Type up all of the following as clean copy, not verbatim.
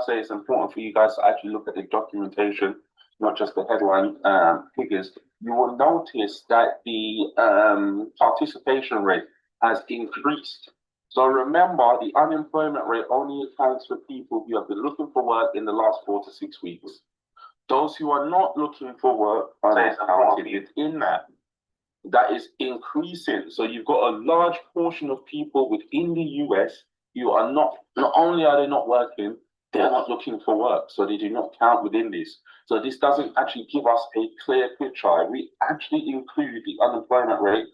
say it's important for you guys to actually look at the documentation, not just the headline figures. You will notice that the participation rate has increased. So remember, the unemployment rate only accounts for people who have been looking for work in the last 4 to 6 weeks. Those who are not looking for work are not counted within that. That is increasing. So you've got a large portion of people within the US who are not only are they not working, they're not looking for work. So they do not count within this. So this doesn't actually give us a clear picture. We actually include the unemployment rate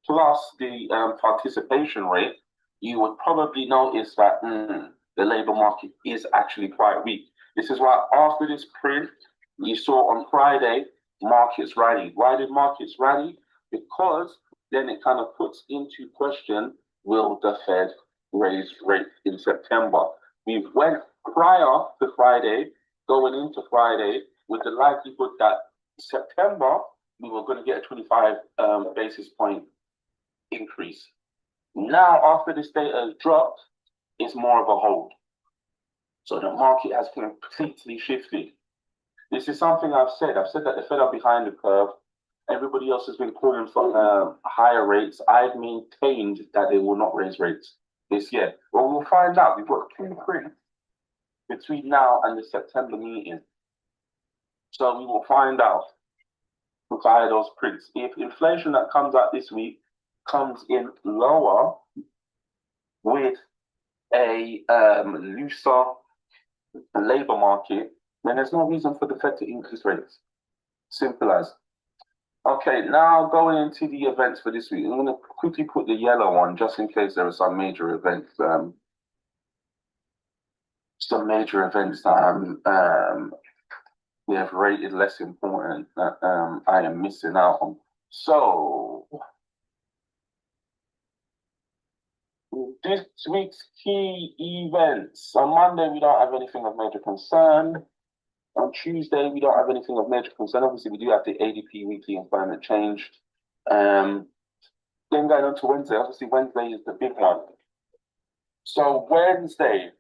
plus the participation rate. You would probably notice that the labor market is actually quite weak. This is why after this print, you saw on Friday, markets rallied. Why did markets rally? Because then it kind of puts into question, will the Fed raise rates in September? We went prior to Friday, going into Friday, with the likelihood that September, we were going to get a 25 basis point increase. Now, after this data has dropped, it's more of a hold. So the market has completely shifted. This is something I've said. I've said that the Fed are behind the curve. Everybody else has been calling for higher rates. I've maintained that they will not raise rates this year. Well, we'll find out. We've got 2 prints between now and the September meeting. So we will find out via those prints. If inflation that comes out this week comes in lower with a looser labor market, then there's no reason for the Fed to increase rates. Simple as. Okay, now going into the events for this week, I'm going to quickly put the yellow on just in case there are some major events. That we have rated less important that I am missing out on. So this week's key events. On Monday, we don't have anything of major concern. On Tuesday, we don't have anything of major concern. Obviously, we do have the ADP weekly employment change. Then going on to Wednesday, obviously Wednesday is the big one. So Wednesday,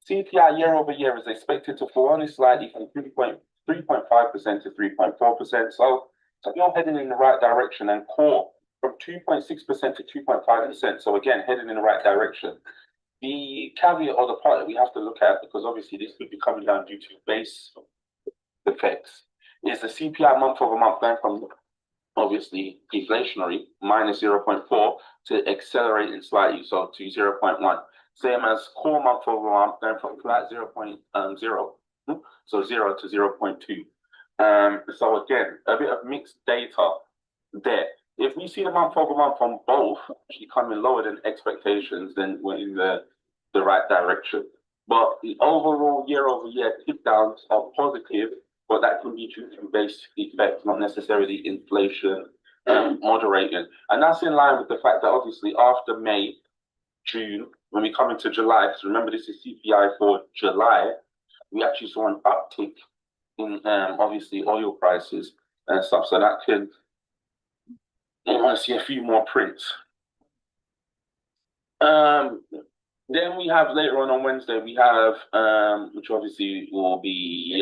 CPI year over year is expected to fall only slightly from 3.5% to 3.4%. So you're heading in the right direction, and core from 2.6% to 2.5%. So again, heading in the right direction. The caveat or the part that we have to look at, because obviously this could be coming down due to base effects, is the CPI month over month going from obviously deflationary minus 0.4 to accelerating slightly, so to 0.1. Same as core month over month going from flat 0.0, so 0 to 0.2. So again, a bit of mixed data there. If we see the month over month on both actually coming lower than expectations, then we're in the right direction. But the overall year over year tick downs are positive, but that can be due to base effects, not necessarily inflation moderating. And that's in line with the fact that obviously after May, June, when we come into July, because remember this is CPI for July, we actually saw an uptick in obviously oil prices and stuff. So that can, you want to see a few more prints. Then we have later on Wednesday, we have, which obviously will be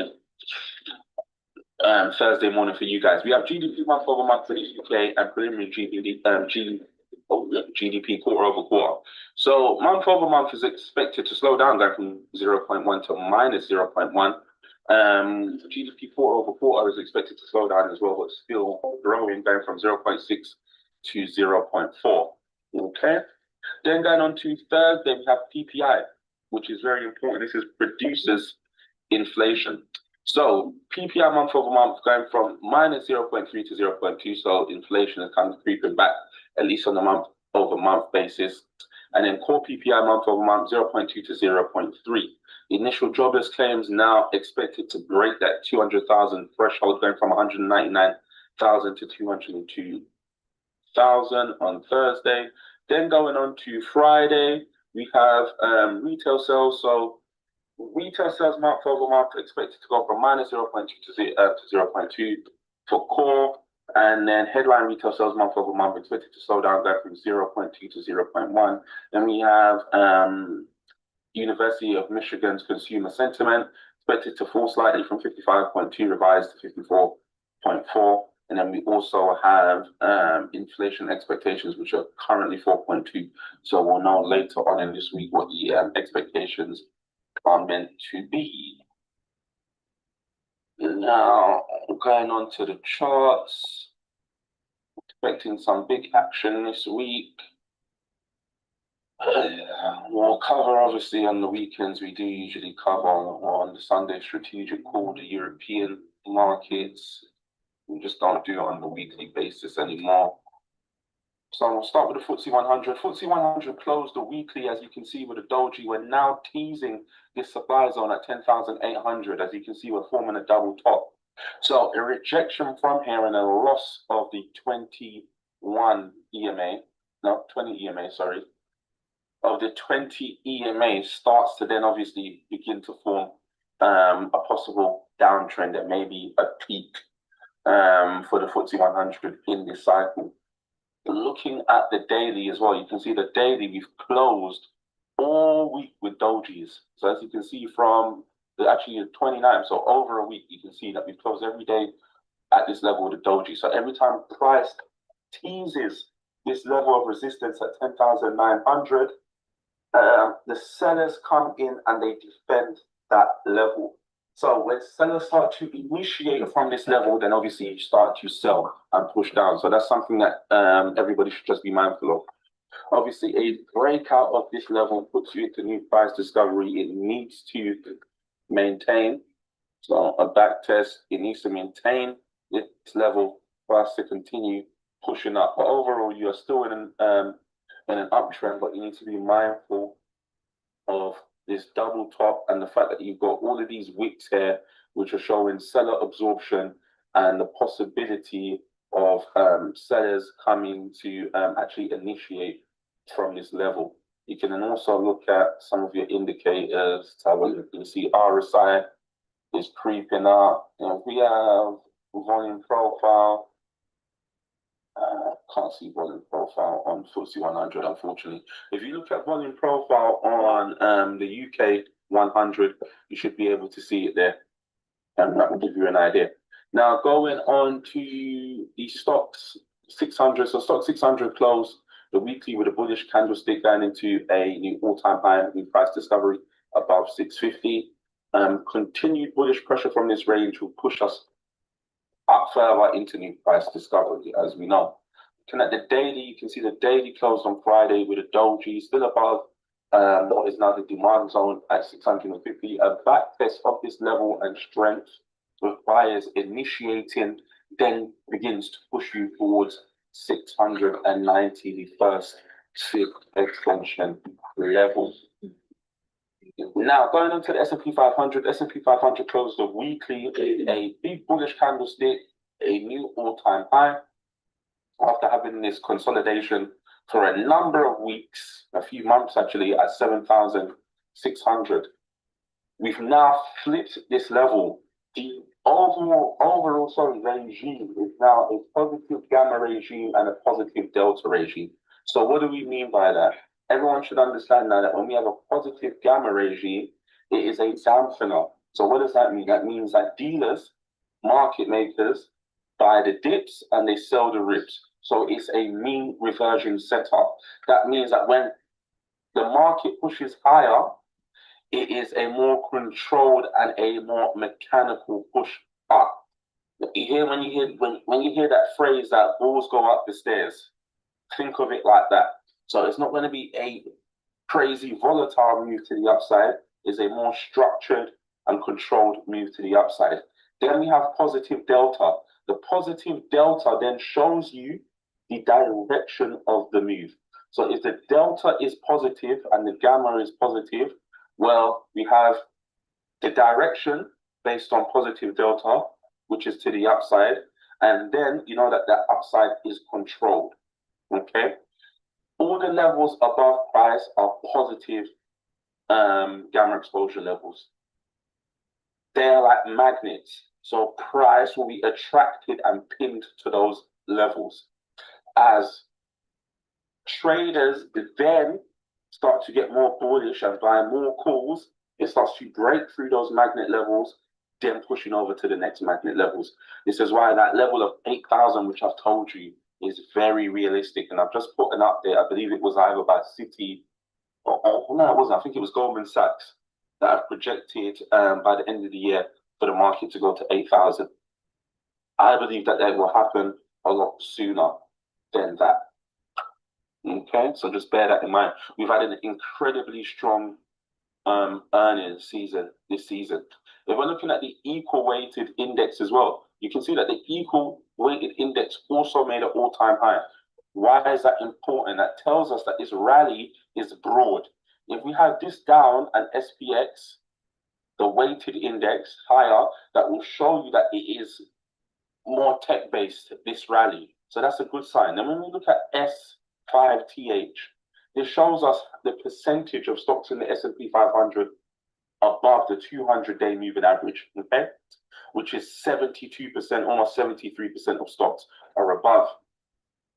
Thursday morning for you guys. We have GDP month over month for the UK and preliminary GDP quarter over quarter. So month over month is expected to slow down, going from 0.1 to minus 0.1. GDP quarter over quarter is expected to slow down as well, but still growing, going from 0.6 to 0.4. Okay. Then going on to Thursday, we have PPI, which is very important. This is producers inflation. So PPI month over month going from minus 0.3 to 0.2. So inflation is kind of creeping back, at least on a month over month basis. And then core PPI month over month, 0.2 to 0.3. The initial jobless claims now expected to break that 200,000 threshold, going from 199,000 to 202,000 on Thursday. Then going on to Friday, we have retail sales. So retail sales month over month expected to go from minus 0.2 to 0.2 for core. And then headline retail sales month over month expected to slow down, go from 0.2 to 0.1. Then we have University of Michigan's consumer sentiment expected to fall slightly from 55.2 revised to 54.4. And then we also have inflation expectations, which are currently 4.2. So we'll know later on in this week what the expectations are meant to be. Now, going on to the charts, expecting some big action this week. We'll cover, obviously, on the weekends. We do usually cover on the Sunday strategic call, the European markets. We just don't do it on the weekly basis anymore. So we'll start with the FTSE 100. FTSE 100 closed the weekly, as you can see, with a doji. We're now teasing this supply zone at 10,800. As you can see, we're forming a double top. So a rejection from here and a loss of the 20 EMA, sorry, of the 20 EMA starts to then obviously begin to form a possible downtrend that may be a peak for the FTSE 100 in this cycle. Looking at the daily as well, you can see the daily we've closed all week with dojis. So as you can see from actually the 29th, so over a week, you can see that we've closed every day at this level with the doji. So every time price teases this level of resistance at 10,900, the sellers come in and they defend that level. So when sellers start to initiate from this level, then obviously you start to sell and push down. So that's something that everybody should just be mindful of. Obviously, a breakout of this level puts you into new price discovery. It needs to maintain. So a back test, it needs to maintain this level for us to continue pushing up. But overall, you are still in an uptrend, but you need to be mindful of this double top and the fact that you've got all of these wicks here, which are showing seller absorption and the possibility of sellers coming to actually initiate from this level. You can then also look at some of your indicators to have a look. You can see RSI is creeping up. You know, we have volume profile. Can't see volume profile on FTSE 100, unfortunately. If you look at volume profile on the UK 100, you should be able to see it there. And that will give you an idea. Now, going on to the stocks 600. So stock 600 closed the weekly with a bullish candlestick going into a new all-time high in price discovery above 650. Continued bullish pressure from this range will push us up further into new price discovery, as we know. Looking at the daily, you can see the daily closed on Friday with a doji still above what is now the demand zone at 650. A back test of this level and strength with buyers initiating then begins to push you towards 690, the first SIB extension level. Now, going on to the S&P 500, S&P 500 closed the weekly in a big bullish candlestick, a new all-time high. After having this consolidation for a number of weeks, a few months actually, at 7,600. We've now flipped this level. The overall regime is now a positive gamma regime and a positive delta regime. So what do we mean by that? Everyone should understand now that when we have a positive gamma regime, it is a dampener. So what does that mean? That means that dealers, market makers, buy the dips and they sell the rips. So it's a mean reversion setup. That means that when the market pushes higher, it is a more controlled and a more mechanical push up. You hear when you hear that phrase that balls go up the stairs, think of it like that. So it's not going to be a crazy volatile move to the upside. It's a more structured and controlled move to the upside. Then we have positive delta. The positive delta then shows you the direction of the move. So if the delta is positive and the gamma is positive, well, we have the direction based on positive delta, which is to the upside, and then you know that that upside is controlled, okay? All the levels above price are positive gamma exposure levels. They're like magnets, so price will be attracted and pinned to those levels. As traders then start to get more bullish and buy more calls, it starts to break through those magnet levels, then pushing over to the next magnet levels. This is why that level of 8,000, which I've told you, is very realistic. And I've just put an update. I believe it was either by Citi or no, it wasn't. I think it was Goldman Sachs that have projected by the end of the year for the market to go to 8,000. I believe that will happen a lot sooner than that. Okay, so just bear that in mind. We've had an incredibly strong earnings season this season. If we're looking at the equal weighted index as well, you can see that the equal weighted index also made an all-time high. Why is that important? That tells us that this rally is broad. If we have this down and SPX, the weighted index higher, that will show you that it is more tech-based, this rally. So that's a good sign. Then when we look at S5TH, this shows us the percentage of stocks in the S&P 500 above the 200-day moving average, okay? Which is 72%, almost 73% of stocks are above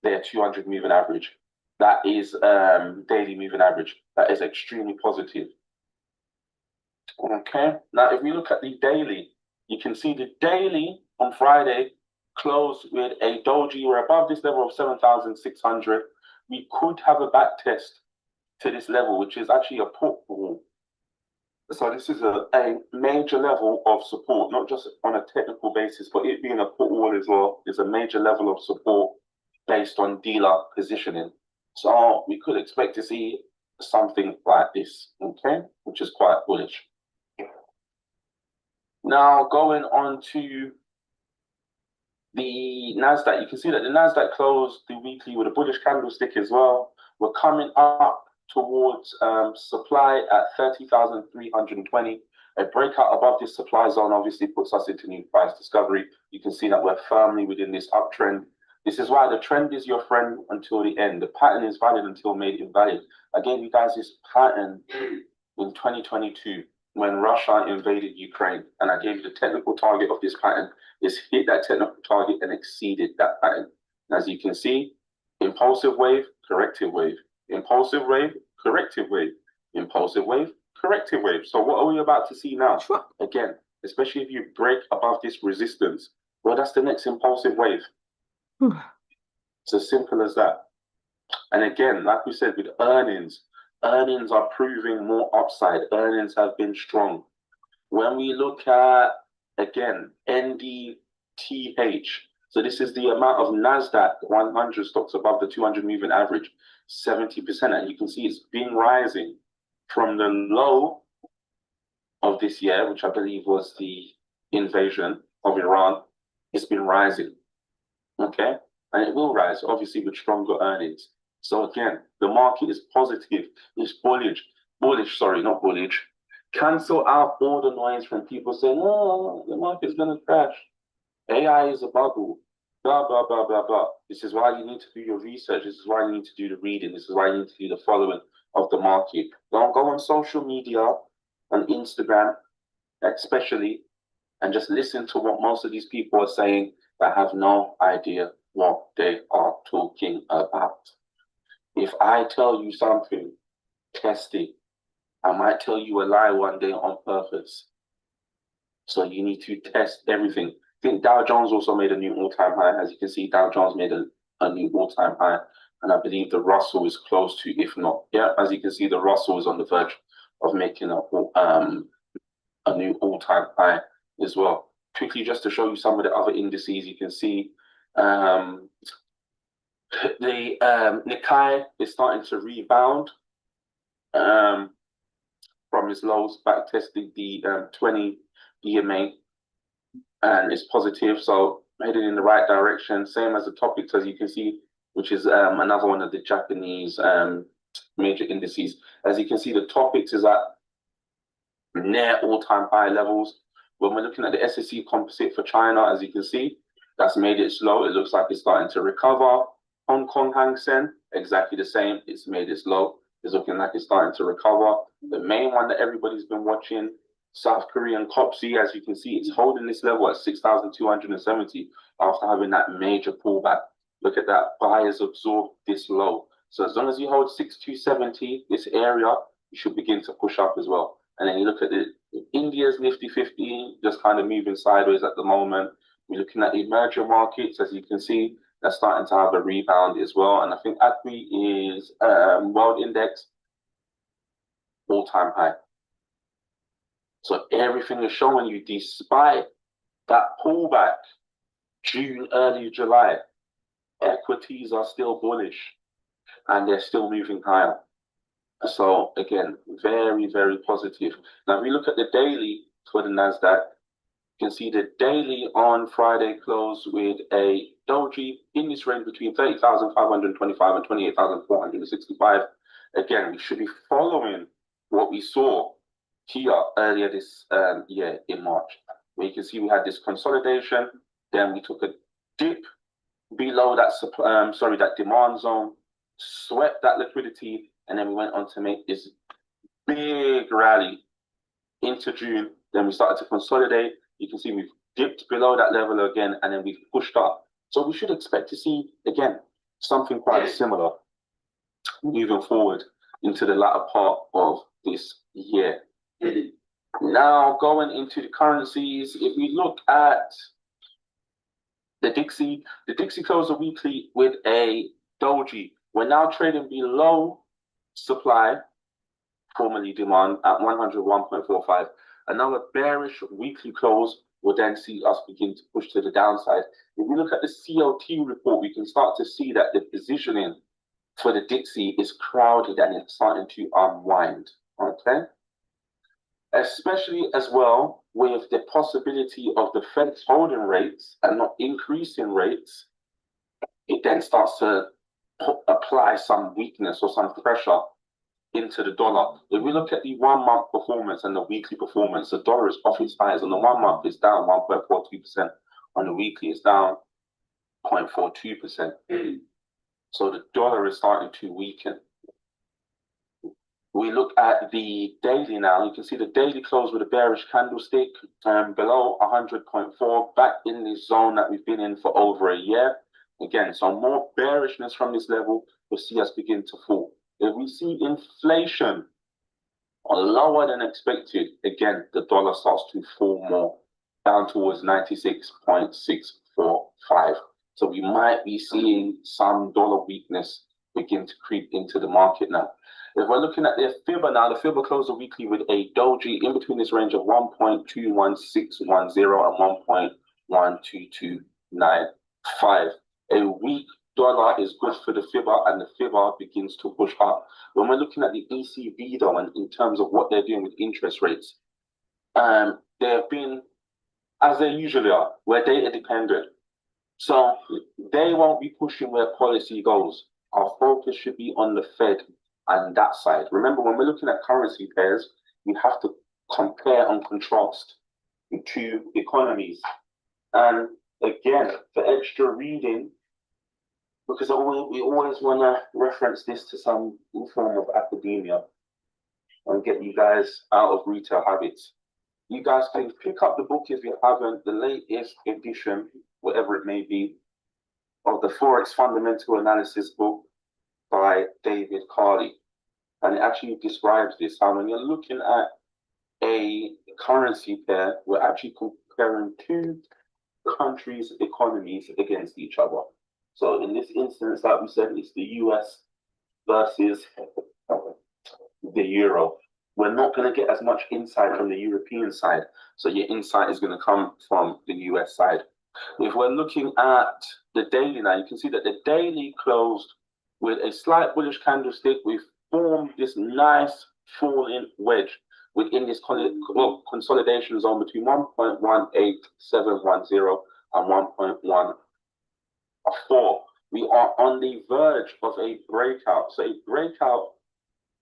their 200 moving average. That is daily moving average. That is extremely positive. Okay, now if we look at the daily, you can see the daily on Friday closed with a doji. We're above this level of 7,600. We could have a back test to this level, which is actually a put wall. So this is a major level of support, not just on a technical basis, but it being a put wall as well is a major level of support based on dealer positioning. So we could expect to see something like this, okay, which is quite bullish. Now going on to the NASDAQ, you can see that the NASDAQ closed the weekly with a bullish candlestick as well. We're coming up towards supply at 30,320. A breakout above this supply zone obviously puts us into new price discovery. You can see that we're firmly within this uptrend. This is why the trend is your friend until the end. The pattern is valid until made invalid. I gave you guys this pattern in 2022 when Russia invaded Ukraine, and I gave you the technical target of this pattern. It's hit that technical target and exceeded that pattern. And as you can see, impulsive wave, corrective wave, impulsive wave, corrective wave, impulsive wave, corrective wave. So what are we about to see now? Again, especially if you break above this resistance, well, that's the next impulsive wave. It's as simple as that. And again, like we said, with earnings are proving more upside. Earnings have been strong. When we look at, again, NDTH, so this is the amount of NASDAQ 100 stocks above the 200 moving average, 70%. And you can see it's been rising from the low of this year, which I believe was the invasion of Iran. It's been rising, okay? And it will rise, obviously, with stronger earnings. So again, the market is positive, it's bullish, sorry, not bullish. Cancel out all the noise from people saying, oh, the market's gonna crash. AI is a bubble, blah, blah, blah, blah, blah. This is why you need to do your research. This is why you need to do the reading. This is why you need to do the following of the market. Don't go on social media, on Instagram, especially, and just listen to what most of these people are saying that have no idea what they are talking about. If I tell you something, test it. I might tell you a lie one day on purpose. So you need to test everything. I think Dow Jones also made a new all-time high. As you can see, Dow Jones made a new all-time high. And I believe the Russell is close to, if not, yeah, as you can see, the Russell is on the verge of making a new all-time high as well. Quickly, just to show you some of the other indices, you can see the Nikkei is starting to rebound from its lows, back tested the 20 EMA, and it's positive, so headed in the right direction. Same as the topics, as you can see, which is another one of the Japanese major indices. As you can see, the topics is at near all-time high levels. When we're looking at the SSE composite for China, as you can see, that's made it slow. It looks like it's starting to recover. Hong Kong Hang Seng, exactly the same. It's made it slow. It's looking like it's starting to recover. The main one that everybody's been watching, South Korean KOSPI, as you can see, it's holding this level at 6,270 after having that major pullback. Look at that. Buyers absorbed this low. So as long as you hold 6270, this area, you should begin to push up as well. And then you look at India's Nifty 50, just kind of moving sideways at the moment. We're looking at the emerging markets, as you can see, they're starting to have a rebound as well. And I think ACWI is World Index all-time high. So everything is showing you, despite that pullback, June, early July, equities are still bullish and they're still moving higher. So again, very, very positive. Now, if we look at the daily for the NASDAQ, you can see the daily on Friday closed with a doji in this range between 30,525 and 28,465. Again, we should be following what we saw here earlier this year in March, where you can see we had this consolidation, then we took a dip below that that demand zone, swept that liquidity, and then we went on to make this big rally into June. Then we started to consolidate. You can see we've dipped below that level again, and then we've pushed up. So we should expect to see, again, something quite similar moving forward into the latter part of this year. Now, going into the currencies, if we look at the Dixie closed the weekly with a doji. We're now trading below supply, formerly demand, at 101.45. Another bearish weekly close will then see us begin to push to the downside. If we look at the COT report, we can start to see that the positioning for the Dixie is crowded and it's starting to unwind. Okay? Especially as well with the possibility of the Fed holding rates and not increasing rates, it then starts to apply some weakness or some pressure into the dollar. If we look at the 1 month performance and the weekly performance, the dollar is off its highs. On the 1 month, it's down 1.42%. On the weekly, it's down 0.42%. So the dollar is starting to weaken. We look at the daily now. You can see the daily close with a bearish candlestick below 100.4, back in this zone that we've been in for over a year. Again, so more bearishness from this level will see us begin to fall. If we see inflation lower than expected, again, the dollar starts to fall more, down towards 96.645. So we might be seeing some dollar weakness begin to creep into the market now. If we're looking at the FIBA now, the FIBA closed the weekly with a doji in between this range of 1.21610 and 1.12295. A weak dollar is good for the FIBA, and the FIBA begins to push up. When we're looking at the ECB, though, and in terms of what they're doing with interest rates, they have been, as they usually are, we're data dependent. So they won't be pushing where policy goes. Our focus should be on the Fed and that side. Remember, when we're looking at currency pairs, we have to compare and contrast the two economies. And again, for extra reading, because we always want to reference this to some form of academia and get you guys out of retail habits. You guys can pick up the book if you haven't, the latest edition, whatever it may be, of the Forex Fundamental Analysis book by David Carley. And it actually describes this, how when you're looking at a currency pair, we're actually comparing two countries' economies against each other. So in this instance, like we said, it's the US versus the euro. We're not going to get as much insight from the European side. So your insight is going to come from the US side. If we're looking at the daily now, you can see that the daily closed with a slight bullish candlestick. We've formed this nice falling wedge within this consolidation zone between 1.18710 and 1.14. We are on the verge of a breakout. So a breakout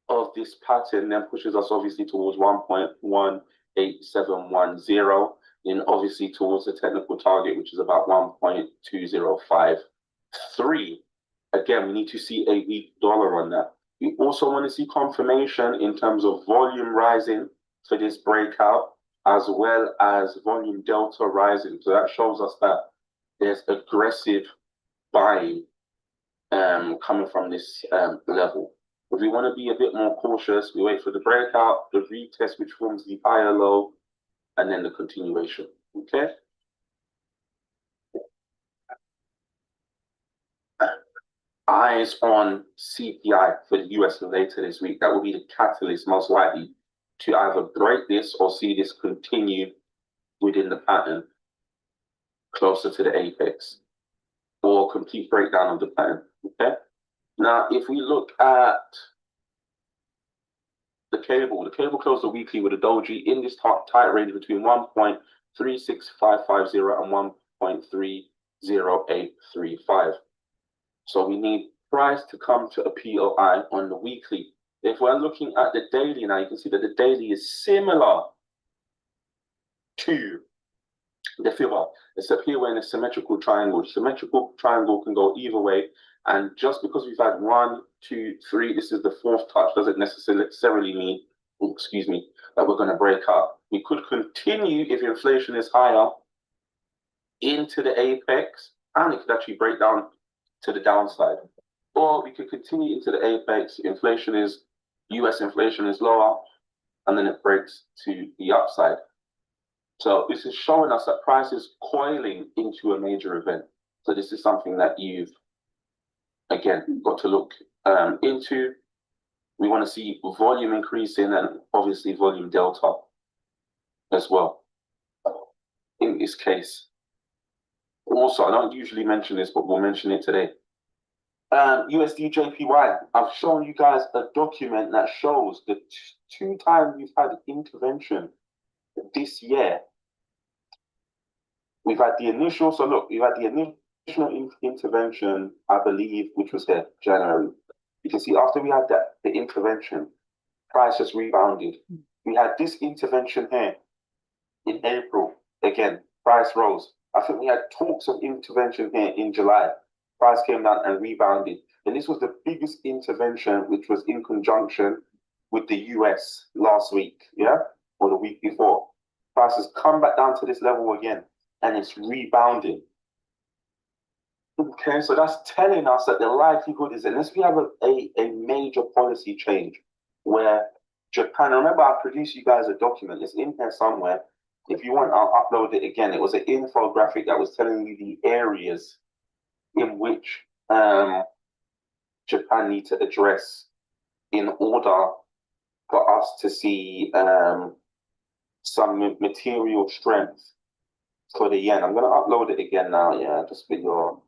of this pattern then pushes us obviously towards 1.18710, and obviously towards the technical target, which is about 1.2053. Again, we need to see a weak dollar on that. We also want to see confirmation in terms of volume rising for this breakout, as well as volume delta rising. So that shows us that there's aggressive buying coming from this level. If we want to be a bit more cautious, we wait for the breakout, the retest, which forms the higher low, and then the continuation. Okay. Eyes on CPI for the US later this week. That will be the catalyst most likely to either break this or see this continue within the pattern closer to the apex, or complete breakdown of the pattern. Okay. Now, if we look at the cable closed the weekly with a doji in this tight range between 1.36550 and 1.30835. So we need price to come to a POI on the weekly. If we're looking at the daily now, you can see that the daily is similar to the fibber, except here we're in a symmetrical triangle. Symmetrical triangle can go either way. And just because we've had 1, 2, 3, this is the fourth touch, doesn't necessarily mean, excuse me, that we're going to break up. We could continue if inflation is higher into the apex, and it could actually break down to the downside. Or we could continue into the apex, US inflation is lower, and then it breaks to the upside. So this is showing us that price is coiling into a major event. So this is something that you've, again, got to look into. We want to see volume increasing and obviously volume delta as well in this case. Also, I don't usually mention this, but we'll mention it today. USD JPY, I've shown you guys a document that shows the two times we've had intervention this year. We've had the initial, so look, we've had the initial intervention, I believe, which was here, January. You can see after we had the intervention, price just rebounded. We had this intervention here in April. Again, price rose. I think we had talks of intervention here in July. Price came down and rebounded. And this was the biggest intervention, which was in conjunction with the US last week, yeah? Or the week before. Price has come back down to this level again, and it's rebounding. Okay, so that's telling us that the likelihood is, unless we have a major policy change where Japan, remember I produced you guys a document, it's in here somewhere. If you want, I'll upload it again. It was an infographic that was telling you the areas in which Japan need to address in order for us to see some material strength for the yen. I'm going to upload it again now, yeah, just for your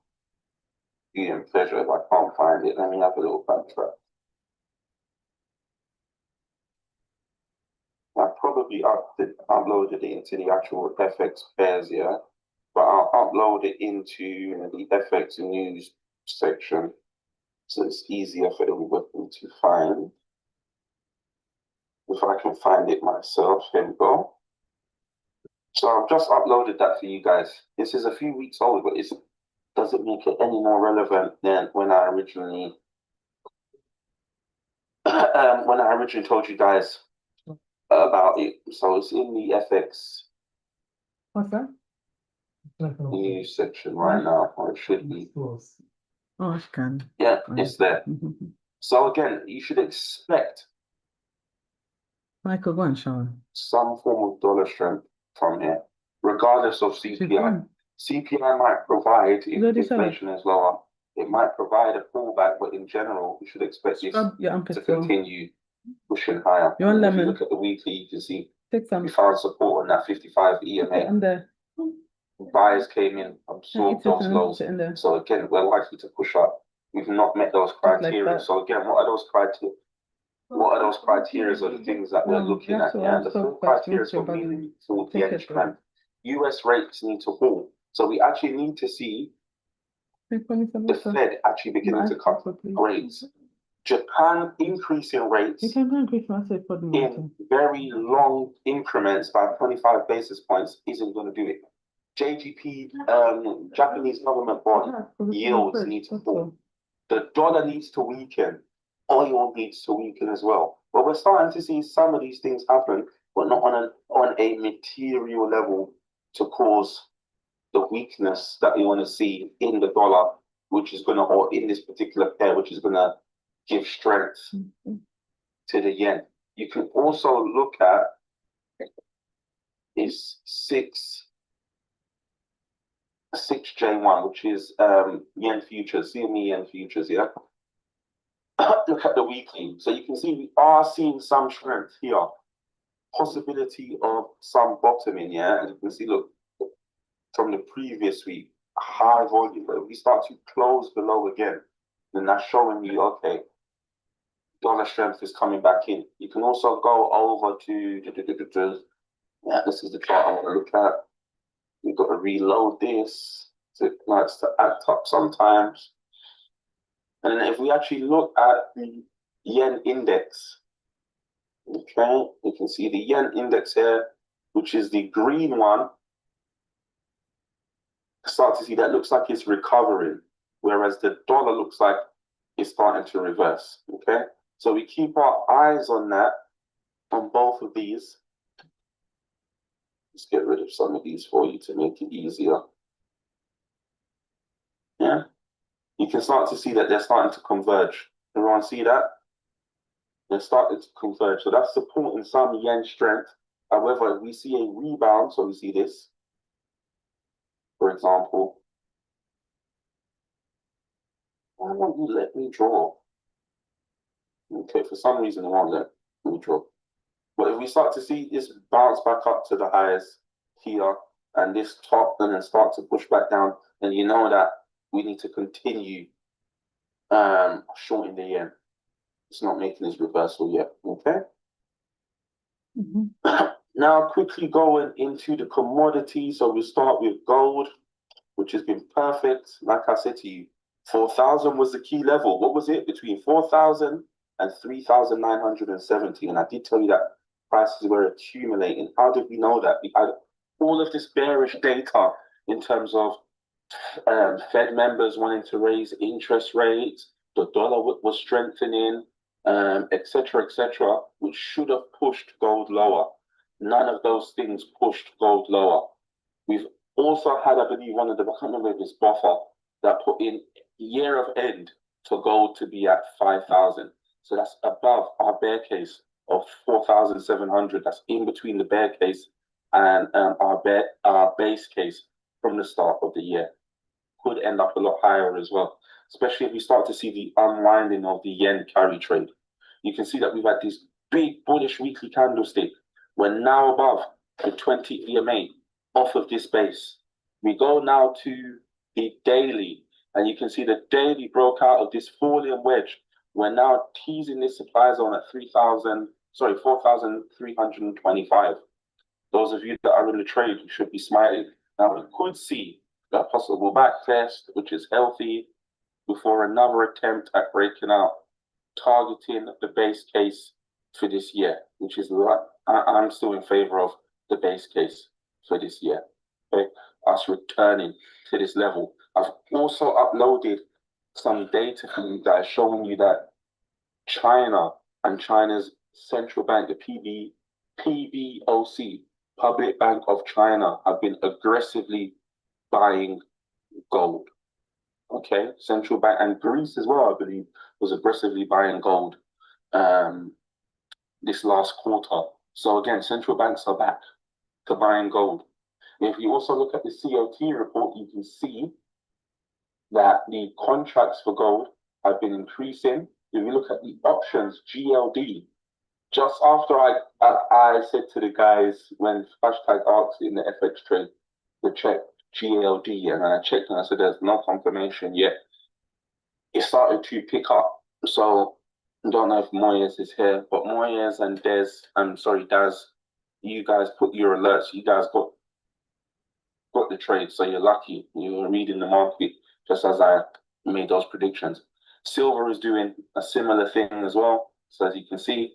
viewing pleasure. If I can't find it, let me have a little backtrack. I probably uploaded it into the actual FX pairs, yeah, but I'll upload it into the FX news section so it's easier for everybody to find. If I can find it myself, here we go. So I've just uploaded that for you guys. This is a few weeks old, but it doesn't make it any more relevant than when I originally told you guys about it. So it's in the FX What's that? news section right now, or it should be. Oh, I can. Yeah, it's there. So again, you should expect Michael, go and shower. some form of dollar strength from here, regardless of CPI. CPI might provide, if inflation is lower, it might provide a pullback, but in general, you should expect this to continue pushing higher. You want lemon? If you look at the weekly, you can see Take some. we found support on that 55 EMA. Buyers came in, absorbed those lows. So again, we're likely to push up. We've not met those criteria. Like so again, what are those criteria? What are those criteria are the things that we're looking at? Yeah, the full criteria for moving towards the end strength. US rates need to fall. So we actually need to see the Fed actually beginning to cut rates. Japan increasing rates in very long increments by 25 basis points isn't going to do it. JGP, Japanese government bond yields need to fall. The dollar needs to weaken. Oil needs to weaken as well. But we're starting to see some of these things happen, but not on a material level to cause the weakness that we want to see in the dollar which is gonna, or in this particular pair, which is gonna give strength to the yen. You can also look at is 6J1, which is yen futures, CME yen futures, yeah. Look at the weekly. So you can see we are seeing some strength here. Possibility of some bottoming, yeah. And you can see, look, from the previous week, high volume. But if we start to close below again, then that's showing you, okay, dollar strength is coming back in. You can also go over to, yeah, this is the chart I want to look at. We've got to reload this. So it likes to act up sometimes. And then if we actually look at the yen index, okay, you can see the yen index here, which is the green one. Start to see that looks like it's recovering, whereas the dollar looks like it's starting to reverse. Okay, so we keep our eyes on that, on both of these. Let's get rid of some of these for you to make it easier. Yeah, you can start to see that they're starting to converge. Everyone see that? They're starting to converge. So that's supporting some yen strength. However, if we see a rebound, so we see this, for example. Why won't you let me draw? Okay, for some reason it won't let me draw. But if we start to see this bounce back up to the highest here and this top and then start to push back down, then you know that we need to continue shorting the yen. It's not making this reversal yet, okay? Now, quickly going into the commodities. So we start with gold, which has been perfect. Like I said to you, 4,000 was the key level. What was it? Between 4,000 and 3,970. And I did tell you that prices were accumulating. How did we know that? We had all of this bearish data in terms of Fed members wanting to raise interest rates, the dollar was strengthening, etc., which should have pushed gold lower. None of those things pushed gold lower. We've also had, I believe, one of the, I can't remember if it's Buffer, that put in year of end for gold to be at 5,000. So that's above our bear case of 4,700. That's in between the bear case and our base case from the start of the year. Could end up a lot higher as well, especially if we start to see the unwinding of the yen carry trade. You can see that we've had this big bullish weekly candlestick. We're now above the 20 EMA off of this base. We go now to the daily, and you can see the daily broke out of this falling wedge. We're now teasing this supply zone at 4,325. Those of you that are in the trade, you should be smiling. Now we could see that possible back test, which is healthy, before another attempt at breaking out, targeting the base case for this year, which is what I'm still in favor of, the base case for this year. Okay, us returning to this level. I've also uploaded some data for you guys showing you that China and China's central bank, the PBOC, Public Bank of China, have been aggressively buying gold. Okay, central bank, and Greece as well, I believe, was aggressively buying gold this last quarter. So again, central banks are back to buying gold. If you also look at the COT report, you can see that the contracts for gold have been increasing. If you look at the options, GLD, just after I said to the guys when hashtag asked in the FX trade to check GLD, and I checked and I said there's no confirmation yet, it started to pick up. So I don't know if Moyes is here, but Moyes and Daz, you guys put your alerts. You guys got the trade, so you're lucky. You were reading the market just as I made those predictions. Silver is doing a similar thing as well. So as you can see,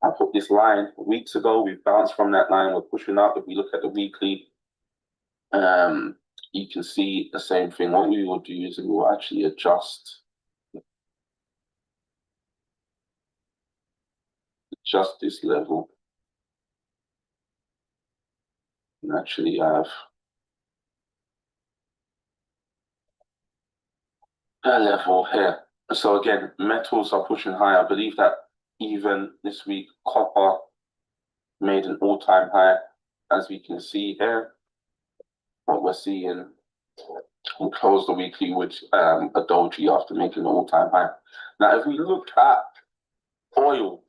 I put this line weeks ago. We've bounced from that line. We're pushing up. If we look at the weekly, you can see the same thing. What we will do is we will actually adjust this level and actually have level here. So again, metals are pushing higher. I believe that even this week, copper made an all-time high, as we can see here. What we're seeing, we closed the weekly with a doji after making an all-time high. Now, if we look at oil,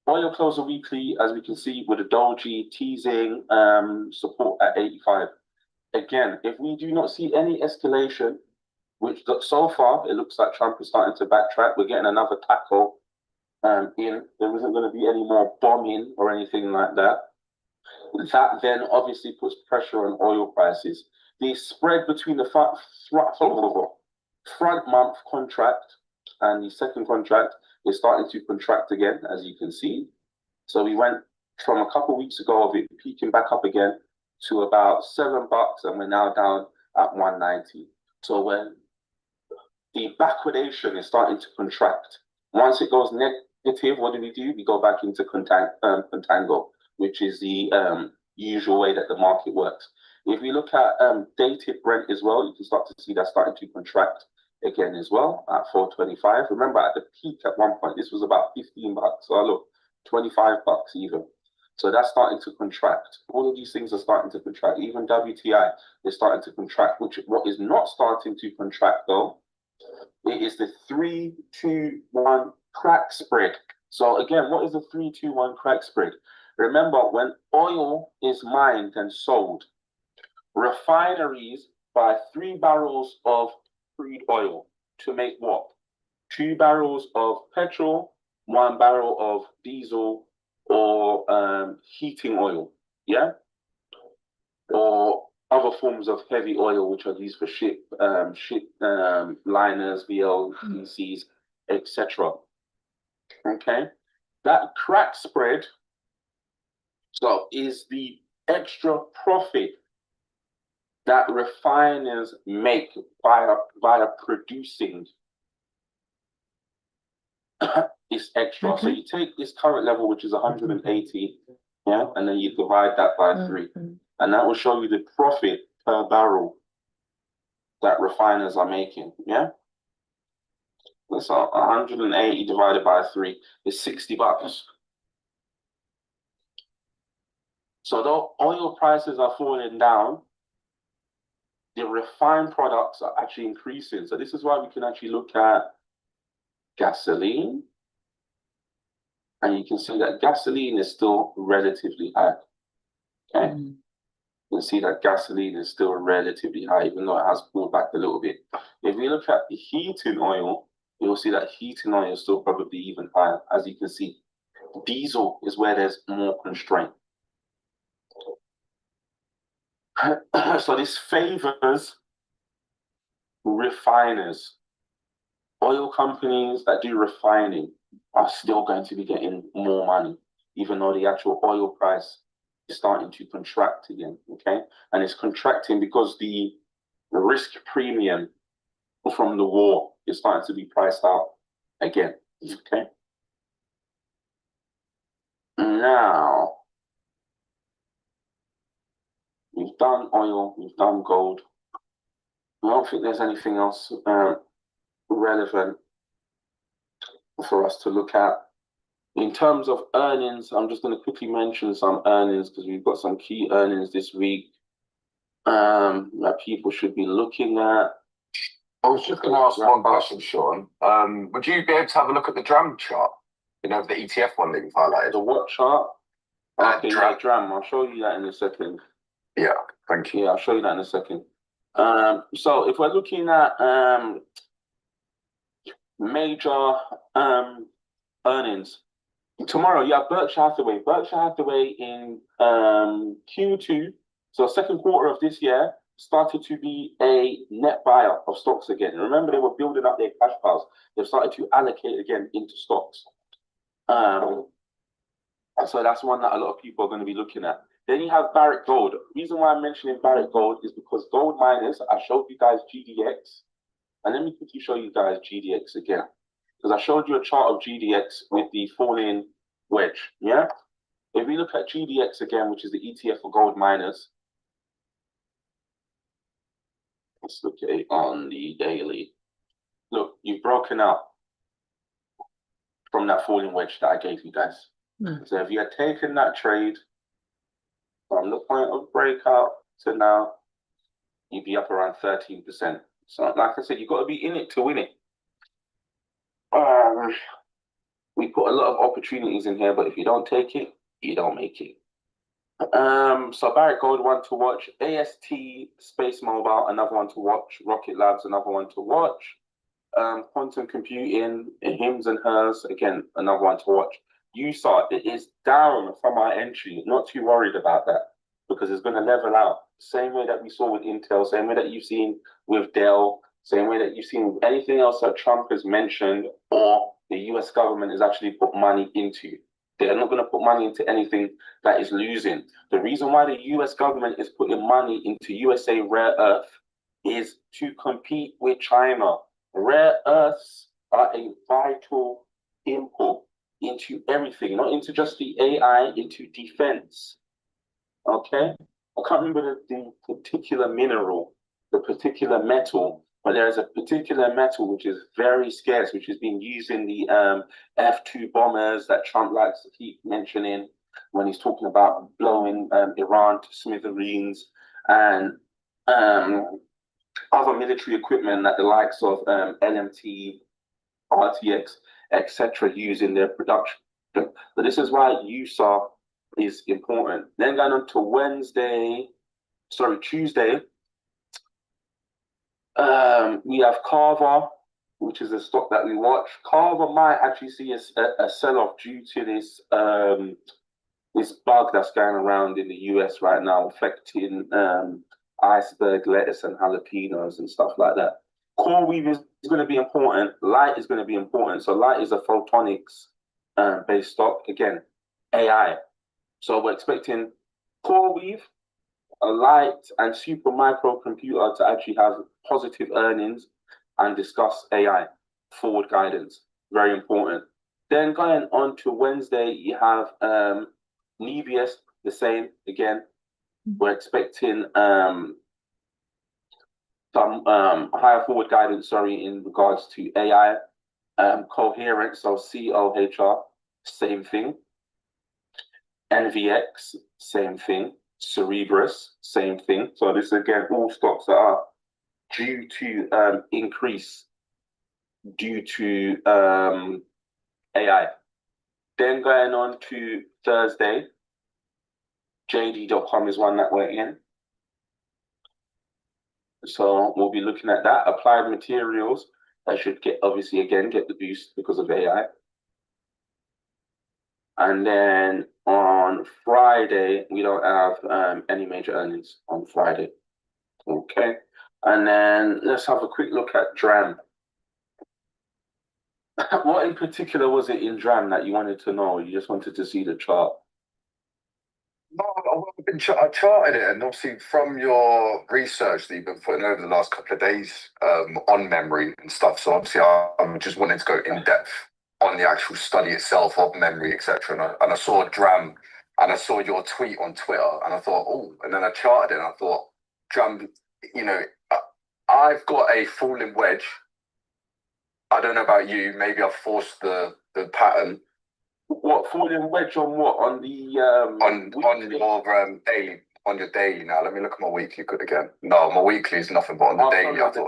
oil closed the weekly, as we can see, with a doji teasing support at 85. Again, if we do not see any escalation, which so far it looks like Trump is starting to backtrack, we're getting another tackle in. There isn't going to be any more bombing or anything like that. That then obviously puts pressure on oil prices. The spread between the front month contract and the second contract is starting to contract again, as you can see. So we went from a couple of weeks ago of it peaking back up again to about $7, and we're now down at 190. So when the backwardation is starting to contract, once it goes negative, what do? We go back into contango, which is the usual way that the market works. If we look at dated Brent as well, you can start to see that starting to contract again as well at 425. Remember, at the peak at one point, this was about $15. So look, $25 even. So that's starting to contract. All of these things are starting to contract. Even WTI is starting to contract. What is not starting to contract though, it is the 3-2-1 crack spread. So again, what is the 3-2-1 crack spread? Remember, when oil is mined and sold, refineries buy 3 barrels of crude oil to make what? 2 barrels of petrol, 1 barrel of diesel or heating oil, yeah? Or other forms of heavy oil, which are used for ship liners, VLCCs, etc. Okay, that crack spread so is the extra profit that refiners make via producing this extra. Okay. So you take this current level, which is 180, yeah, and then you divide that by 3. And that will show you the profit per barrel that refiners are making, yeah? So 180 divided by 3 is $60. So though oil prices are falling down, the refined products are actually increasing. So this is why we can actually look at gasoline. And you can see that gasoline is still relatively high, okay? You can see that gasoline is still relatively high, even though it has pulled back a little bit. If we look at the heating oil, you'll see that heating oil is still probably even higher. As you can see, diesel is where there's more constraint. So this favors refiners. Oil companies that do refining are still going to be getting more money, even though the actual oil price is starting to contract again, okay? And it's contracting because the risk premium from the war is starting to be priced out again, okay? Now, we've done oil, we've done gold. I don't think there's anything else relevant for us to look at. In terms of earnings, I'm just going to quickly mention some earnings because we've got some key earnings this week that people should be looking at. I was just going to ask one question, Sean. Would you be able to have a look at the DRAM chart? You know, the ETF one that you've highlighted. The what chart? Okay, DRAM. yeah, DRAM. I'll show you that in a second. Yeah, thank you. Yeah, I'll show you that in a second. So if we're looking at major earnings, tomorrow you have Berkshire Hathaway. Berkshire Hathaway in Q2, so second quarter of this year, started to be a net buyer of stocks again. Remember, they were building up their cash piles. They've started to allocate again into stocks. So that's one that a lot of people are going to be looking at. Then you have Barrick Gold. The reason why I'm mentioning Barrick Gold is because gold miners, I showed you guys GDX. And let me quickly show you guys GDX again. Because I showed you a chart of GDX with the falling wedge, yeah? If we look at GDX again, which is the ETF for gold miners, let's look at it on the daily. look, you've broken out from that falling wedge that I gave you guys. So if you had taken that trade from the point of breakout to now, you'd be up around 13%. So like I said, you've got to be in it to win it. We put a lot of opportunities in here, but if you don't take it, you don't make it. So Barrick Gold, one to watch. AST Space Mobile, another one to watch. Rocket Labs, another one to watch. Quantum Computing, Hims and Hers, again, another one to watch. USAR, it is down from our entry. Not too worried about that because it's going to level out. Same way that we saw with Intel, same way that you've seen with Dell, same way that you've seen with anything else that Trump has mentioned or the US government has actually put money into. They're not going to put money into anything that is losing. The reason why the US government is putting money into USA Rare Earth is to compete with China. Rare earths are a vital input into everything, not into just the AI, into defense. Okay? I can't remember the particular mineral, the particular metal, but there is a particular metal which is very scarce, which has been used in the F-2 bombers that Trump likes to keep mentioning when he's talking about blowing Iran to smithereens and other military equipment that the likes of LMT, RTX, etc. use in their production. But this is why USAR is important. Then going on to Tuesday, we have Carver, which is a stock that we watch. Carver might actually see a sell-off due to this this bug that's going around in the US right now, affecting iceberg lettuce and jalapenos and stuff like that. CoreWeave is going to be important. Light is going to be important. So Light is a photonics based stock. Again, AI. So we're expecting CoreWeave, a Light, and Supermicro Computer to actually have positive earnings and discuss AI forward guidance. Very important. Then going on to Wednesday, you have Nebius, the same again. We're expecting some higher forward guidance, in regards to AI. Coherent, so COHR, same thing. NVX, same thing. Cerebras, same thing. So this is again all stocks that are due to increase due to AI. Then going on to Thursday, JD.com is one that we're in. So we'll be looking at that. Applied Materials, that should get the boost because of AI. And then on Friday, we don't have any major earnings on Friday. Okay. And then let's have a quick look at DRAM. What in particular was it in DRAM that you wanted to know? You just wanted to see the chart? No, I charted it, and obviously from your research that you've been putting over the last couple of days on memory and stuff. So obviously I'm just wanting to go in depth on the actual study itself of memory, etc. And I saw DRAM, and I saw your tweet on Twitter, and I thought, oh, and then I charted it, and I thought, DRAM, I've got a falling wedge. I don't know about you. Maybe I've forced the pattern. What, falling wedge on what? On the on your daily, on your daily now. Let me look at my weekly good again. No, my weekly is nothing but on the daily. I thought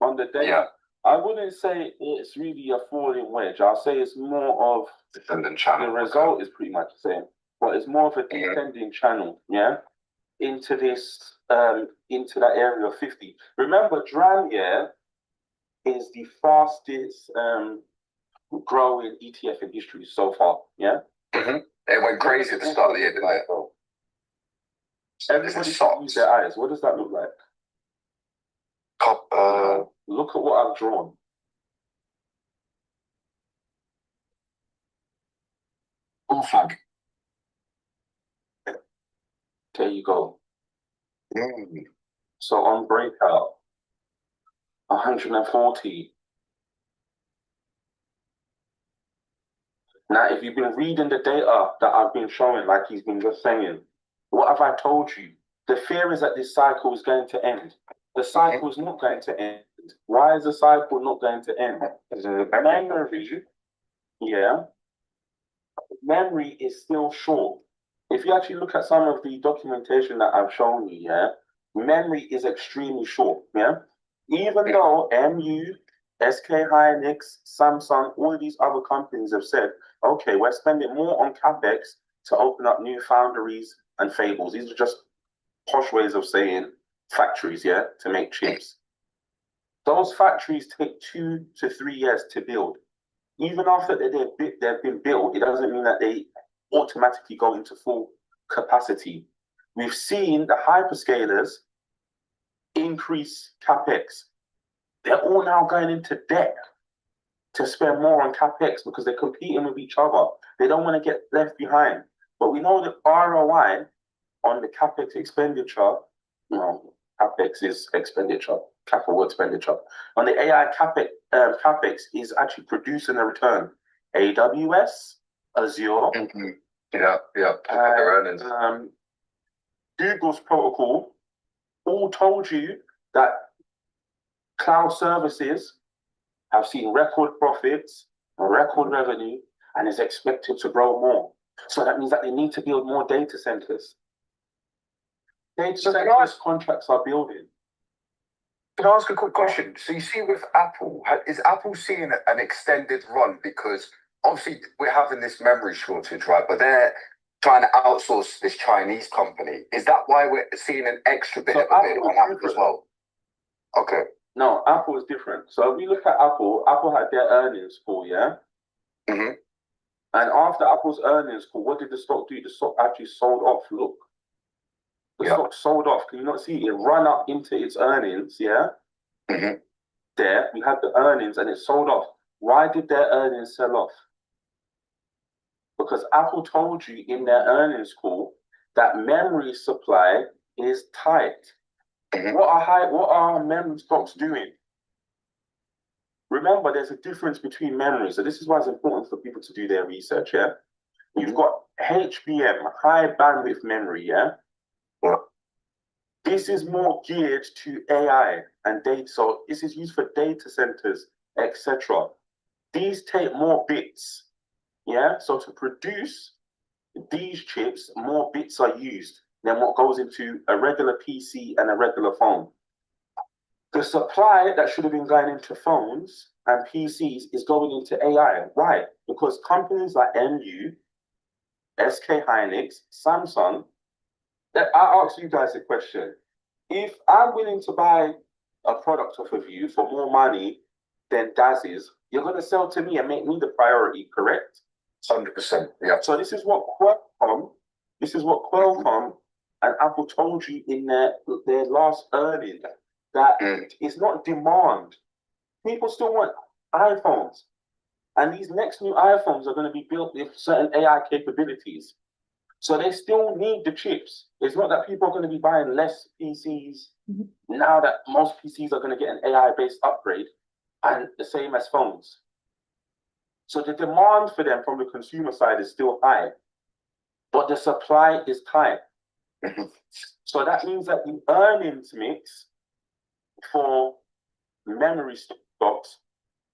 on the daily. Yeah. I wouldn't say it's really a falling wedge. I'll say it's more of descending channel. The result is pretty much the same, but it's more of a descending channel, into this into that area of 50. Remember, DRAM, is the fastest growing ETF in history so far, It went crazy at the start of the year, didn't it? Everybody use their eyes. What does that look like? Look at what I've drawn. Flag. There you go. So on breakout, 140. Now, if you've been reading the data that I've been showing, like he's been just saying, what have I told you? The fear is that this cycle is going to end. The cycle is not going to end. Why is the cycle not going to end? Is it Memory, yeah, memory is still short. If you actually look at some of the documentation that I've shown you, yeah, memory is extremely short, yeah. Even though MU, SK Hynix, Samsung, all of these other companies have said, okay, we're spending more on capex to open up new foundries and fables. These are just posh ways of saying factories, yeah, to make chips. Those factories take 2 to 3 years to build. Even after they've been built, it doesn't mean that they automatically go into full capacity. We've seen the hyperscalers increase capex. They're all now going into debt to spend more on capex because they're competing with each other. They don't want to get left behind. But we know that ROI on the capex expenditure, capex is expenditure, capital expenditure. On the AI capex is actually producing a return. AWS, Azure, their earnings. Google's protocol all told you that cloud services have seen record profits, record revenue, and is expected to grow more. So that means that they need to build more data centers. Data centers contracts are building. Can I ask a quick question? So you see with Apple, is Apple seeing an extended run? Because obviously we're having this memory shortage, right? But they're trying to outsource this Chinese company. Is that why we're seeing an extra bit of a bit on Apple as well? Okay. No, Apple is different. So if we look at Apple, Apple had their earnings call, yeah? Mm-hmm. And after Apple's earnings call, what did the stock do? The stock actually sold off. Look. The stock sold off. Can you not see it run up into its earnings, yeah? Mm-hmm. There, we had the earnings and it sold off. Why did their earnings sell off? Because Apple told you in their earnings call that memory supply is tight. Mm-hmm. What are memory stocks doing? Remember, there's a difference between memories. So this is why it's important for people to do their research, yeah? You've got HBM, high bandwidth memory, yeah? This is more geared to AI and data. So this is used for data centers, etc. These take more bits, yeah? So to produce these chips, more bits are used than what goes into a regular PC and a regular phone. The supply that should have been going into phones and PCs is going into AI. Why? Because companies like MU, SK Hynix, Samsung, I ask you guys a question. If I'm willing to buy a product off of you for more money than Daz is, you're going to sell to me and make me the priority, correct? 100%. Yeah. So this is what Qualcomm and Apple told you in their last earnings, that it's not demand. People still want iPhones. And these next new iPhones are going to be built with certain AI capabilities. So they still need the chips. It's not that people are going to be buying less PCs now that most PCs are going to get an AI-based upgrade and the same as phones. So the demand for them from the consumer side is still high, but the supply is tight. So that means that the earnings mix for memory stocks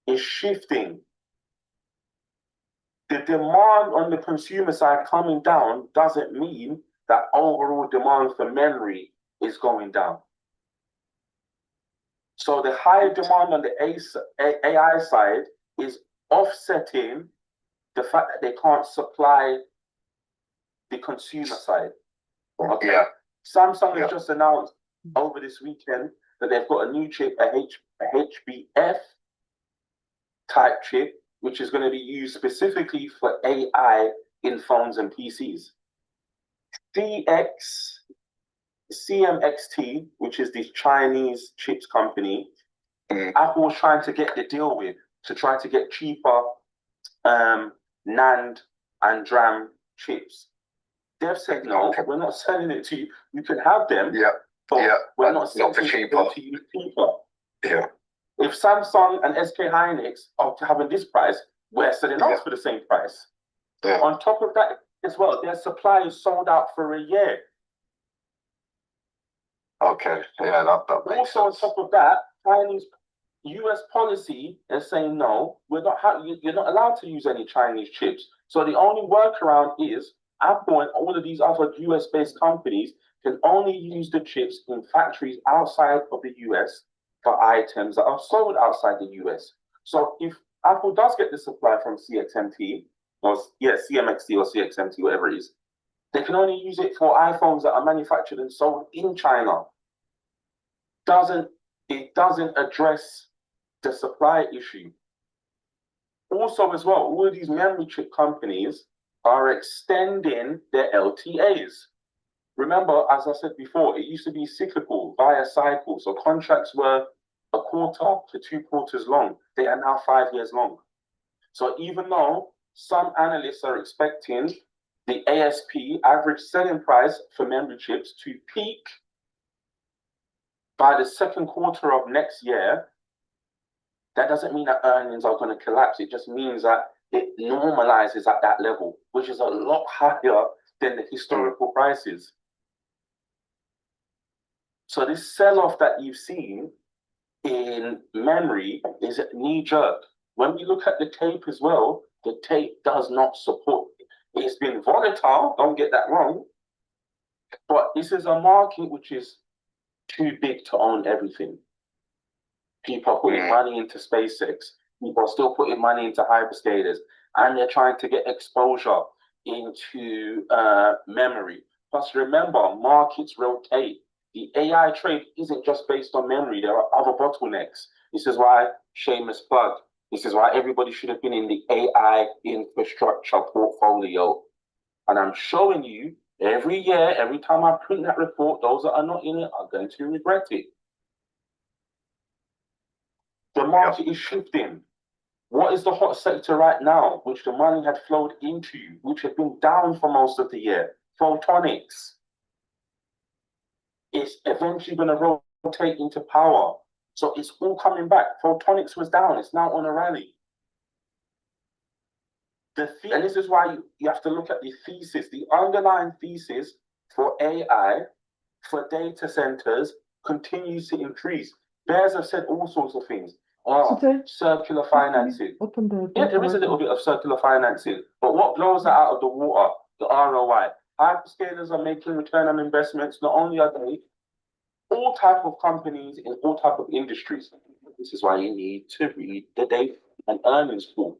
is shifting. The demand on the consumer side coming down doesn't mean that overall demand for memory is going down. So the higher demand on the AI side is offsetting the fact that they can't supply the consumer side. Okay. Yeah. Samsung has just announced over this weekend that they've got a new chip, a HBF type chip, which is going to be used specifically for AI in phones and PCs. CMXT, which is the Chinese chips company, Apple was trying to get the deal with to try to get cheaper NAND and DRAM chips. They've said, no, we're not selling it to you. You can have them, but we're not selling it to you cheaper. Yeah. If Samsung and SK Hynix are having this price, we're selling ours for the same price. Yeah. On top of that as well, their supply is sold out for a year. Okay. Yeah, that makes Also, sense. on top of that, Chinese US policy is saying no, you're not allowed to use any Chinese chips. So the only workaround is Apple and all of these other US based companies can only use the chips in factories outside of the US for items that are sold outside the US. So if Apple does get the supply from CXMT, or CMXT or CXMT, whatever it is, they can only use it for iPhones that are manufactured and sold in China. It doesn't address the supply issue. Also, as well, all of these memory chip companies are extending their LTAs. Remember, as I said before, it used to be cyclical via cycles. So contracts were a quarter to 2 quarters long. They are now 5 years long. So even though some analysts are expecting the ASP, average selling price for memory chips, to peak by the second quarter of next year, that doesn't mean that earnings are going to collapse. It just means that it normalizes at that level, which is a lot higher than the historical prices. So this sell-off that you've seen in memory is knee-jerk. When we look at the tape as well, the tape does not support. It's been volatile, don't get that wrong, but this is a market which is too big to own everything. People are putting money into SpaceX. People are still putting money into hyperscalers, and they're trying to get exposure into memory. Plus, remember, markets rotate. The AI trade isn't just based on memory. There are other bottlenecks. This is why shameless plug. This is why everybody should have been in the AI infrastructure portfolio. And I'm showing you every year, every time I print that report, those that are not in it are going to regret it. The market is shifting. What is the hot sector right now, which the money had flowed into, which had been down for most of the year? Photonics. It's eventually going to rotate into power. So it's all coming back. Photonics was down. It's now on a rally. And this is why you have to look at the thesis, the underlying thesis for AI, for data centers, continues to increase. Bears have said all sorts of things. Circular financing. Yeah, there is a little bit of circular financing. But what blows that out of the water? The ROI. Hyperscalers are making return on investments. Not only are they, all type of companies in all type of industries. This is why you need to read the data and earnings call.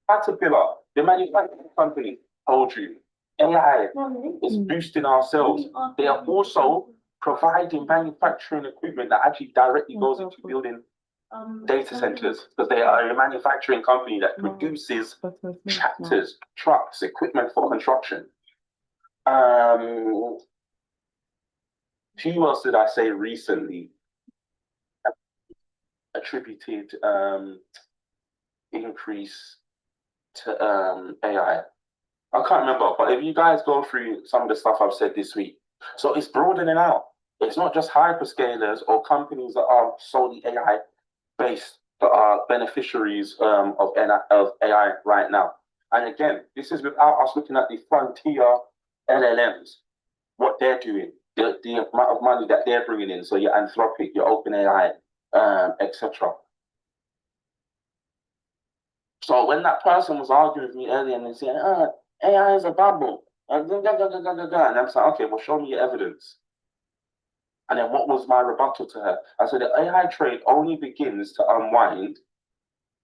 Caterpillar, the manufacturing company, told you AI is boosting our sales. They are also providing manufacturing equipment that actually directly goes into building data centers, because they are a manufacturing company that produces tractors, trucks, equipment for construction. Who else did I say recently attributed increase to AI? I can't remember, but if you guys go through some of the stuff I've said this week, so it's broadening out. It's not just hyperscalers or companies that are solely AI based that are beneficiaries of AI right now. And again, this is without us looking at the frontier LLMs, what they're doing, the amount of money that they're bringing in. So your Anthropic, your OpenAI, etc. So when that person was arguing with me earlier and they said, AI is a bubble, and I'm saying, okay, well, show me your evidence. And then what was my rebuttal to her? I said, the AI trade only begins to unwind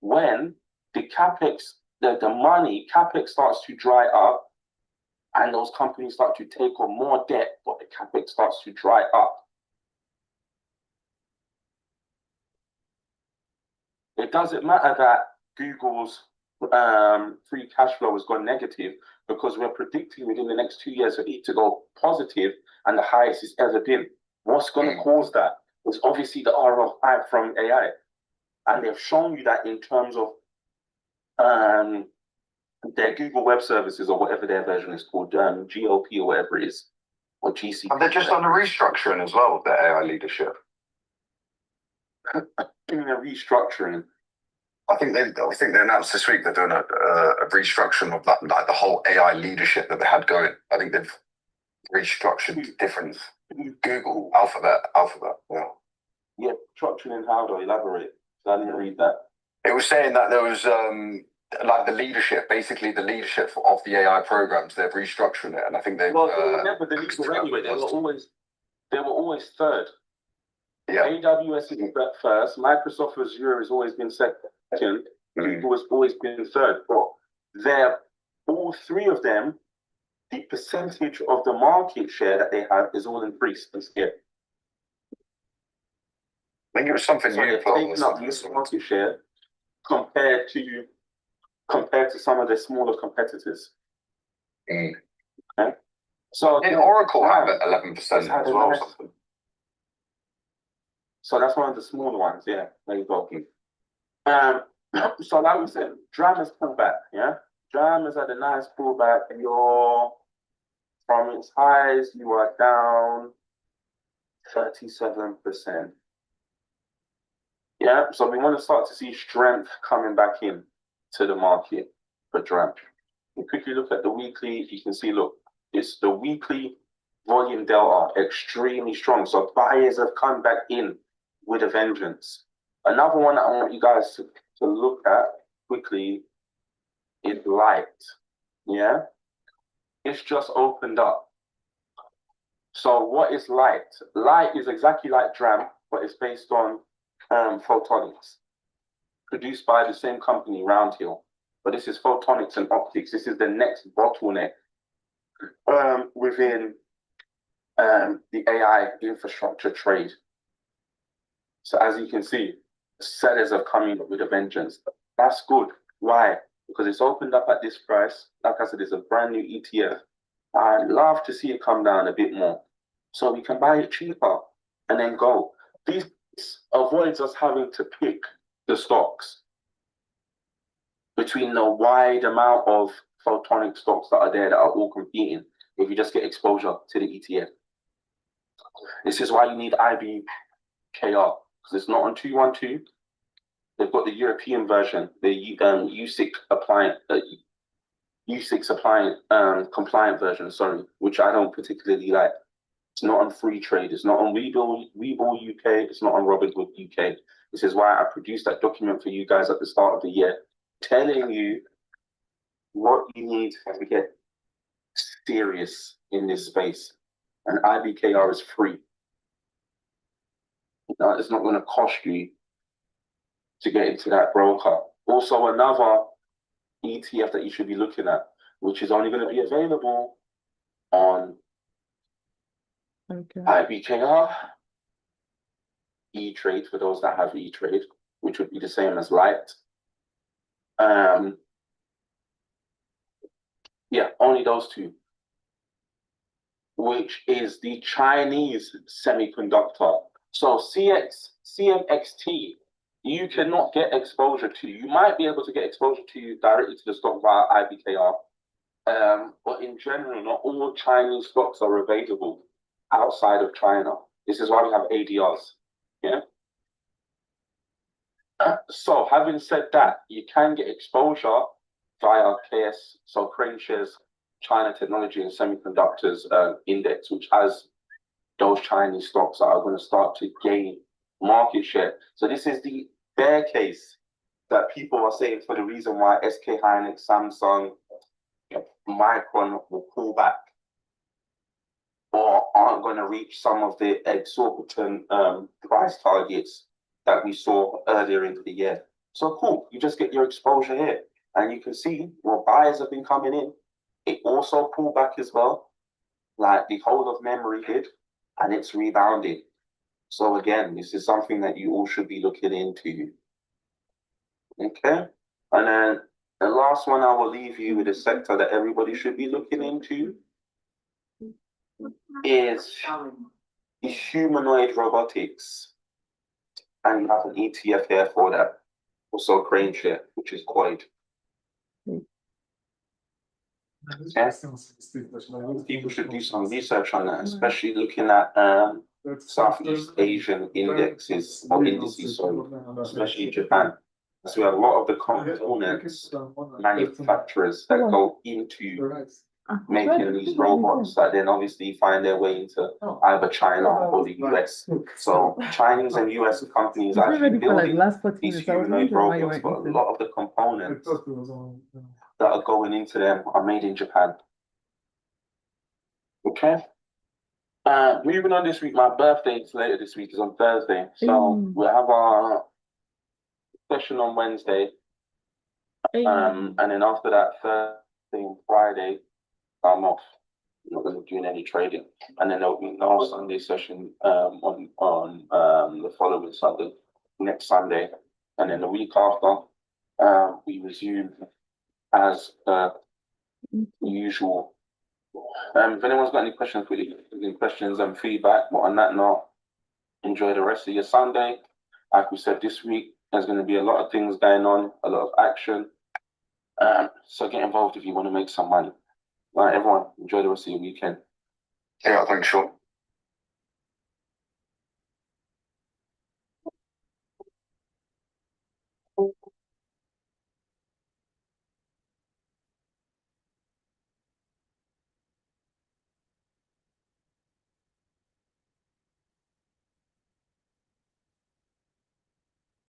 when the capex, the money, capex starts to dry up, and those companies start to take on more debt, but the capex starts to dry up. It doesn't matter that Google's free cash flow has gone negative, because we're predicting within the next 2 years for it to go positive and the highest it's ever been. What's going to cause that? It's obviously the ROI from AI. And they've shown you that in terms of their Google Web Services, or whatever their version is called, GOP or whatever it is, or GCP. And they're just on a restructuring as well, their AI leadership. Doing a restructuring. I think they announced this week they're doing a restructuring of that, like the whole AI leadership that they had going. I think they've restructured different Google, Alphabet, yeah. Yeah, structuring how, though? Elaborate. So I didn't read that. It was saying that there was like the leadership of the AI programs. They're restructuring it, and I think they've. Well, remember the leader anyway. They were always third. Yeah. AWS is first. Microsoft Azure has always been second. Google has always been third. But they're all three of them. The percentage of the market share that they have is all increased this year. I think it was something So new. they're taking up this market share compared to some of their smaller competitors. Mm. Okay? So Did Oracle have it 11% as well? nice. So that's one of the smaller ones. Yeah, there you go. So like we said, DRAM has pulled back. Yeah, DRAM has had a nice pullback. From its highs, you are down 37%. Yeah, so we want to start to see strength coming back in to the market for DRAM. You quickly look at the weekly, you can see, look, it's the weekly volume delta, extremely strong. So buyers have come back in with a vengeance. Another one that I want you guys to look at quickly is light. Yeah, it's just opened up. So what is light? Light is exactly like DRAM, but it's based on photonics, produced by the same company, Roundhill. But this is photonics and optics. This is the next bottleneck within the AI infrastructure trade. So as you can see, sellers are coming up with a vengeance. That's good. Why? Because it's opened up at this price. Like I said, it's a brand new ETF. I'd love to see it come down a bit more so we can buy it cheaper and then go. This avoids us having to pick the stocks between the wide amount of photonic stocks that are there that are all competing if you just get exposure to the ETF. This is why you need IBKR, because it's not on 212. They've got the European version, the USIC compliant version, sorry, which I don't particularly like. It's not on Free Trade. It's not on Webull UK. It's not on Robinhood UK. This is why I produced that document for you guys at the start of the year, telling you what you need to get serious in this space. And IBKR is free. It's not going to cost you to get into that broker. Also, another ETF that you should be looking at, which is only going to be available on IBKR, E-Trade for those that have E-Trade, which would be the same as Light. Yeah, only those two, which is the Chinese semiconductor. So CMXT, you cannot get exposure to. You might be able to get exposure to directly to the stock via IBKR. But in general, not all Chinese stocks are available outside of China. This is why we have ADRs. Yeah. So having said that, you can get exposure via KS, so CraneShares China Technology and Semiconductors Index, which has those Chinese stocks that are going to start to gain market share. So this is the bear case that people are saying for the reason why SK Hynix, Samsung, Micron will pull back or aren't going to reach some of the exorbitant price targets that we saw earlier in the year. So cool, you just get your exposure here. And you can see what buyers have been coming in. It also pulled back as well, like the whole of memory did, and it's rebounded. So again, this is something that you all should be looking into. Okay? And then the last one I will leave you with a sector that everybody should be looking into is the humanoid robotics. And you have an ETF here for that. Also CraneShare, which is Quaid. Yes. People should do some research on that, especially looking at Southeast Asian indexes or indices, especially Japan. So we have a lot of the components manufacturers that go into making these robots that then obviously find their way into either China or the US. So Chinese and US companies It's are been ready actually for like building last 40 these minutes. I was humanoid wondering why you robots, weren't but a eating. lot of the components that are going into them are made in Japan. Okay. Moving on this week, my birthday is later this week, is on Thursday. So we'll have our session on Wednesday. And then after that, Thursday and Friday, I'm off. I'm not going to be doing any trading. And then there'll be no Sunday session on the following Sunday, next Sunday. And then the week after, we resume as usual. If anyone's got any questions, really, any questions and feedback, but on that note, enjoy the rest of your Sunday. Like we said, this week, there's going to be a lot of things going on, a lot of action. So get involved if you want to make some money. All right, everyone, enjoy the rest of your weekend. Yeah, thanks, Sean.